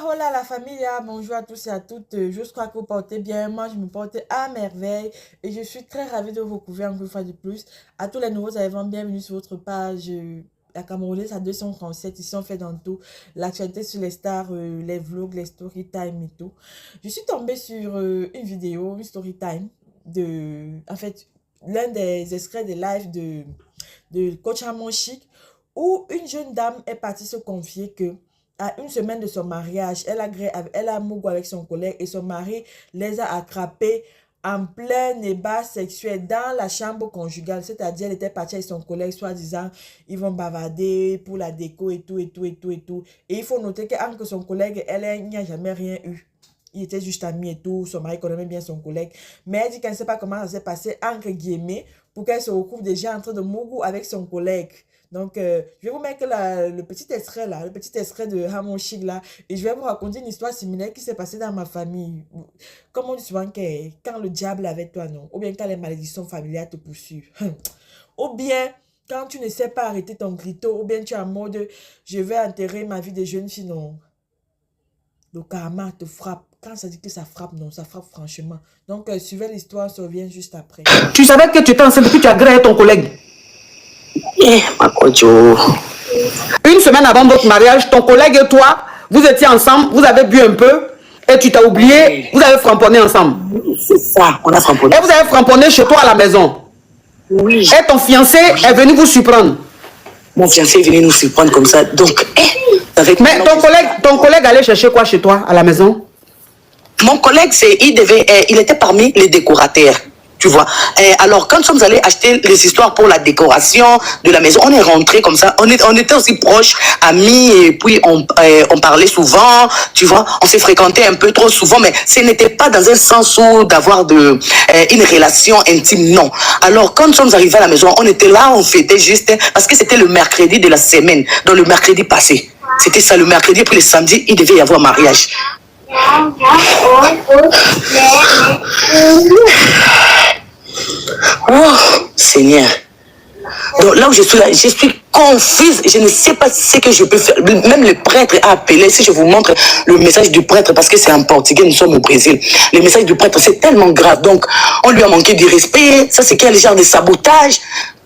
Hola la famille, bonjour à tous et à toutes. Je crois que vous portez bien. Moi, je me porte à merveille et je suis très ravie de vous recouvrir encore une fois de plus. À tous les nouveaux arrivants, bienvenue sur votre page. La Camerounaise à 237. Ici, on fait dans tout. L'actualité sur les stars, les vlogs, les story time et tout. Je suis tombée sur une vidéo, une story time en fait, l'un des extraits des lives de Coach Hamon Chic où une jeune dame est partie se confier que à une semaine de son mariage, elle a mougou avec son collègue et son mari les a attrapés en plein débat sexuel dans la chambre conjugale. C'est-à-dire, elle était partie avec son collègue, soi-disant, ils vont bavarder pour la déco et tout, et tout, et tout, et tout. Et il faut noter qu'entre son collègue, il n'y a jamais rien eu. Il était juste ami et tout, son mari connaissait bien son collègue. Mais elle dit qu'elle ne sait pas comment ça s'est passé, entre guillemets, pour qu'elle se retrouve déjà en train de mougou avec son collègue. Donc, je vais vous mettre le petit extrait là, le petit extrait de Hamon Chic là, et je vais vous raconter une histoire similaire qui s'est passée dans ma famille. Comme on dit souvent que quand le diable est avec toi, non, ou bien quand les malédictions familiales te poursuivent, ou bien quand tu ne sais pas arrêter ton grito, ou bien tu es en mode je vais enterrer ma vie de jeune fille, non. Le karma te frappe. Quand ça dit que ça frappe, non, ça frappe franchement. Donc, suivez l'histoire, on se revient juste après. Tu savais que tu étais enceinte depuis que tu as grillé ton collègue. Ma cocho. Une semaine avant votre mariage, ton collègue et toi, vous étiez ensemble, vous avez bu un peu et tu t'as oublié, vous avez framponné ensemble. C'est ça, on a framponné. Et vous avez framponné chez toi à la maison. Oui. Et ton fiancé est venu vous surprendre. Mon fiancé est venu nous surprendre comme ça. Donc, mais ton collègue allait chercher quoi chez toi à la maison? Mon collègue, il était parmi les décorateurs. Tu vois. Alors, quand nous sommes allés acheter les histoires pour la décoration de la maison, on est rentré comme ça. On était aussi proches, amis, et puis on parlait souvent. Tu vois, on s'est fréquenté un peu trop souvent, mais ce n'était pas dans un sens où d'avoir une relation intime, non. Alors, quand nous sommes arrivés à la maison, on était là, on fêtait juste, parce que c'était le mercredi de la semaine, donc le mercredi passé. C'était ça, le mercredi, puis le samedi, il devait y avoir mariage. Oh, Seigneur. Donc là où je suis là, je suis confuse. Je ne sais pas ce que je peux faire. Même le prêtre a appelé. Si je vous montre le message du prêtre, parce que c'est en portugais, nous sommes au Brésil. Le message du prêtre, c'est tellement grave. Donc, on lui a manqué du respect. Ça, c'est quel genre de sabotage?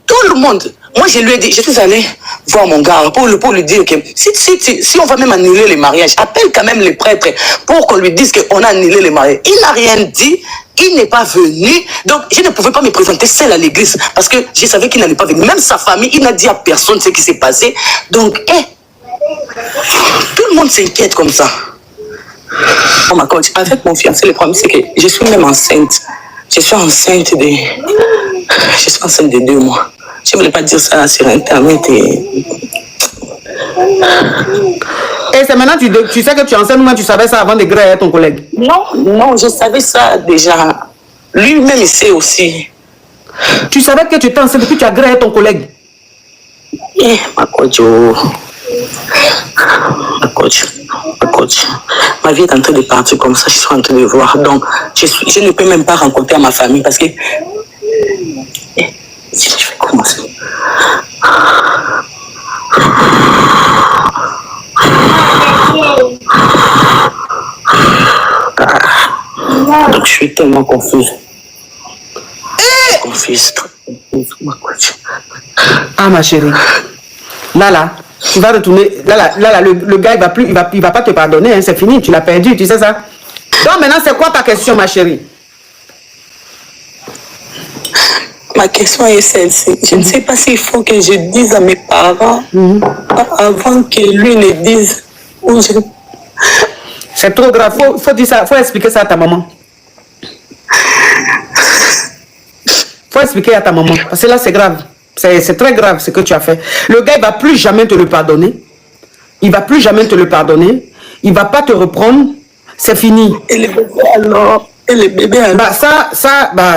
Tout le monde. Moi, je lui ai dit, je suis allé voir mon gars pour lui dire que si on va même annuler les mariages, appelle quand même les prêtres pour qu'on lui dise qu'on a annulé les mariages. Il n'a rien dit. Il n'est pas venu, donc je ne pouvais pas me présenter seule à l'église parce que je savais qu'il n'allait pas venir. Même sa famille, il n'a dit à personne ce qui s'est passé. Donc, tout le monde s'inquiète comme ça. Oh ma coach, avec mon fiancé, le problème c'est que je suis même enceinte. Je suis enceinte de 2 mois. Je ne voulais pas dire ça sur Internet Et c'est maintenant tu sais que tu es enceinte, ou tu savais ça avant de griller ton collègue? Non, je savais ça déjà. Lui-même, il sait aussi. Tu savais que tu étais enceinte depuis que tu as grillé ton collègue? Ma coach, ma coach. Ma vie est en train de partir comme ça, je suis en train de voir. Donc, je ne peux même pas rencontrer ma famille parce que... Si je vais commencer. Donc, je suis tellement confuse. Confuse. Ah, ma chérie. Là, tu vas retourner. Là, le gars, il va pas te pardonner. Hein, c'est fini, tu l'as perdu, tu sais ça. Donc, maintenant, c'est quoi ta question, ma chérie? Ma question est celle-ci. Je ne sais pas s'il faut que je dise à mes parents avant que lui ne dise. C'est trop grave. Faut dire ça, faut expliquer ça à ta maman. Faut expliquer à ta maman. Parce que là, c'est grave. C'est très grave ce que tu as fait. Le gars, il ne va plus jamais te le pardonner. Il ne va plus jamais te le pardonner. Il ne va pas te reprendre. C'est fini. Et le bébé alors? Et le bébé alors?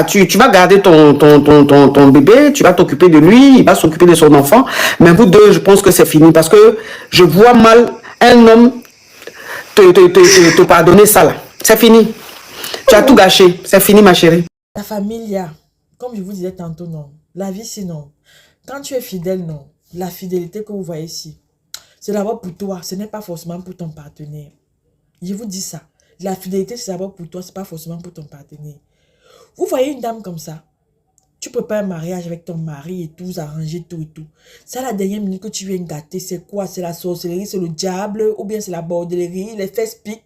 Tu vas garder ton bébé, tu vas t'occuper de lui, il va s'occuper de son enfant. Mais vous deux, je pense que c'est fini. Parce que je vois mal un homme te pardonner ça là. C'est fini. Tu as tout gâché. C'est fini, ma chérie. La famille, comme je vous disais tantôt, non. La vie, c'est non. Quand tu es fidèle, non. La fidélité que vous voyez ici, c'est d'abord pour toi. Ce n'est pas forcément pour ton partenaire. Je vous dis ça. La fidélité, c'est d'abord pour toi, c'est pas forcément pour ton partenaire. Vous voyez une dame comme ça, tu prépares un mariage avec ton mari et tout, vous arrangez tout et tout. C'est à la dernière minute que tu viens gâter, c'est quoi? C'est la sorcellerie, c'est le diable, ou bien c'est la bordellerie, les fesses piquent.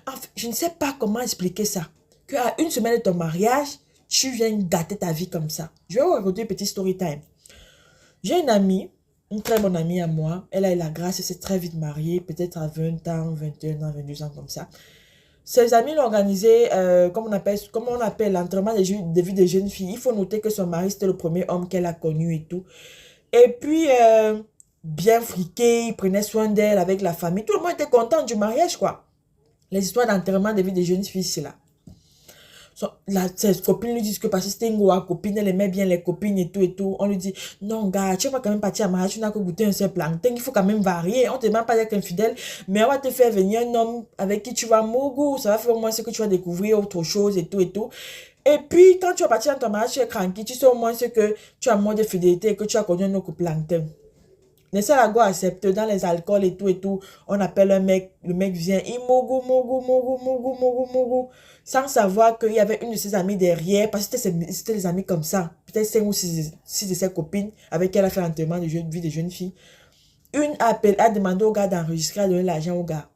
Enfin, je ne sais pas comment expliquer ça. Qu'à une semaine de ton mariage, tu viens gâter ta vie comme ça. Je vais vous raconter une petite story time. J'ai une amie, une très bonne amie à moi. Elle a eu la grâce, elle s'est très vite mariée, peut-être à 20 ans, 21 ans, 22 ans comme ça. Ses amis l'ont organisé, comme on appelle l'entraînement des vies des jeunes filles. Il faut noter que son mari, c'était le premier homme qu'elle a connu et tout. Et puis, bien friqué, il prenait soin d'elle avec la famille. Tout le monde était content du mariage, quoi. Les histoires d'entraînement des vies des jeunes filles, c'est là. Ses copines lui disent que parce que c'était une copine, elle aimait bien les copines et tout. On lui dit, non, gars, tu vas quand même partir à mariage, tu n'as que goûté un seul plancton, il faut quand même varier. On te demande pas d'être infidèle, mais on va te faire venir un homme avec qui tu vas mougou. Ça va faire au moins ce que tu vas découvrir autre chose et tout et tout. Et puis, quand tu vas partir dans ton mariage, tu es tranquille, tu sais au moins ce que tu as moins de fidélité et que tu as connu un autre plancton. Les go accepte dans les alcools et tout. On appelle un mec, le mec vient, il mougou, sans savoir qu'il y avait une de ses amies derrière, parce que c'était des amis comme ça. Peut-être 5 ou 6 de ses copines avec qui elle a fait l'enterrement de vie des jeunes filles. Une a demandé au gars d'enregistrer, à donner l'argent au gars.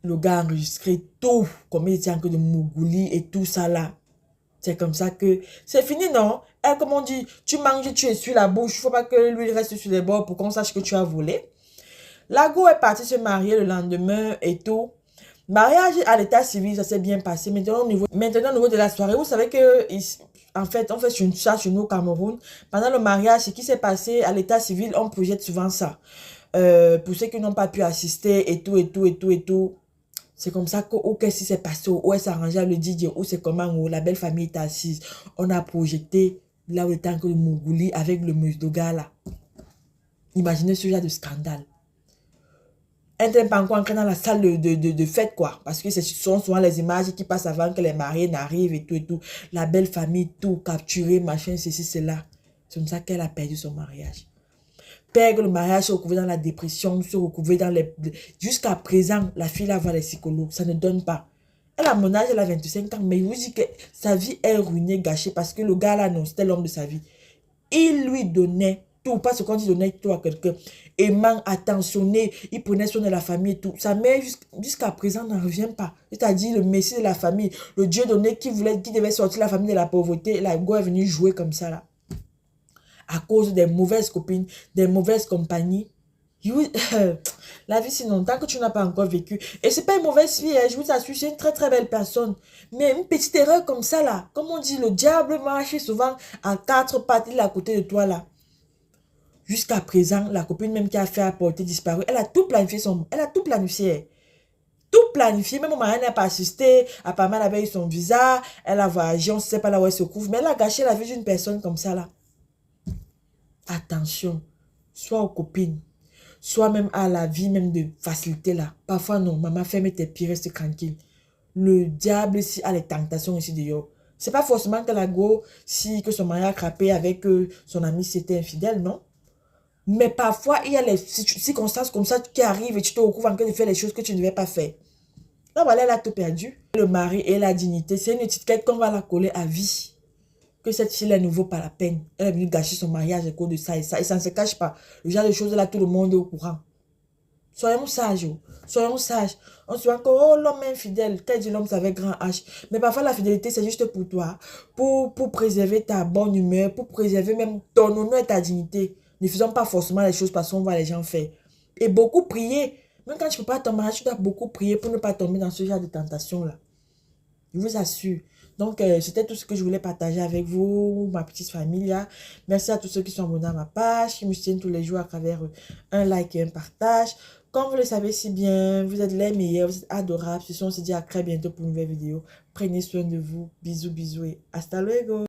Le gars a enregistré tout, comme il était en train de mougouli et tout ça là. C'est comme ça que c'est fini, non? Elle, comme on dit, tu manges, tu essuies la bouche. Il ne faut pas que l'huile reste sur les bords pour qu'on sache que tu as volé. La go est partie se marier le lendemain et tout. Mariage à l'état civil, ça s'est bien passé. Maintenant, au niveau de la soirée, vous savez que, en fait, on fait ça chez nous au Cameroun. Pendant le mariage, ce qui s'est passé à l'état civil, on projette souvent ça. Pour ceux qui n'ont pas pu assister et tout. C'est comme ça que, qu'est-ce qui s'est passé, où elle s'arrangeait le DJ, où c'est comment, où la belle famille est assise. On a projeté là où était le Mougouli avec le Musdoga là. Imaginez ce genre de scandale. Elle n'est pas encore entrée dans la salle de fête, quoi. Parce que ce sont souvent les images qui passent avant que les mariés n'arrivent et tout. La belle famille, tout capturé, machin, ceci, cela. C'est comme ça qu'elle a perdu son mariage. Perdre le mariage, se retrouver dans la dépression, se retrouver dans les... Jusqu'à présent, la fille là va les psychologues. Ça ne donne pas. Elle a mon âge, elle a 25 ans, mais il vous dit que sa vie est ruinée, gâchée, parce que le gars là, non, c'était l'homme de sa vie. Il lui donnait tout, parce que quand il donnait tout à quelqu'un, aimant, attentionné, il prenait soin de la famille et tout. Sa mère, jusqu'à présent, n'en revient pas. C'est-à-dire le messie de la famille, le Dieu donné qui devait sortir la famille de la pauvreté, la go est venue jouer comme ça là. À cause des mauvaises copines, des mauvaises compagnies. La vie, sinon, tant que tu n'as pas encore vécu. Et c'est pas une mauvaise fille, je vous assure, c'est une très très belle personne. Mais une petite erreur comme ça, là, comme on dit, le diable marche souvent en 4 pattes, il est à côté de toi, là. Jusqu'à présent, la copine même qui a fait apporter disparu, elle a tout planifié, elle a tout planifié. Tout planifié, même mon mari n'a pas assisté, apparemment elle avait eu son visa, elle a voyagé, on ne sait pas là où elle se trouve, mais elle a gâché la vie d'une personne comme ça, là. Attention, soit aux copines, soit même à la vie même de facilité là. Parfois non, maman ferme tes pieds, reste tranquille. Le diable ici a les tentations ici dehors. C'est pas forcément que la go, si que son mari a crapé avec son ami c'était infidèle, non. Mais parfois il y a les circonstances comme ça qui arrivent et tu te retrouves en train de faire les choses que tu ne devais pas faire. Là voilà, elle a tout perdu. Le mari et la dignité, c'est une étiquette qu'on va la coller à vie. Que cette fille ne vaut pas la peine. Elle est venue gâcher son mariage à cause de ça et ça. Et ça ne se cache pas. Le genre de choses là, tout le monde est au courant. Soyons sages. Soyons sages. On se voit que oh, l'homme est infidèle. Qu'elle dit l'homme, c'est avec grand H. Mais parfois, la fidélité, c'est juste pour toi. Pour préserver ta bonne humeur. Pour préserver même ton honneur et ta dignité. Ne faisons pas forcément les choses parce qu'on voit les gens faire. Et beaucoup prier. Même quand tu ne peux pas ton mariage, tu dois beaucoup prier pour ne pas tomber dans ce genre de tentation là. Je vous assure. Donc, c'était tout ce que je voulais partager avec vous, ma petite famille. Là. Merci à tous ceux qui sont abonnés à ma page, qui me soutiennent tous les jours à travers un like et un partage. Comme vous le savez si bien, vous êtes les meilleurs, vous êtes adorables. On se dit à très bientôt pour une nouvelle vidéo. Prenez soin de vous. Bisous, bisous et hasta luego.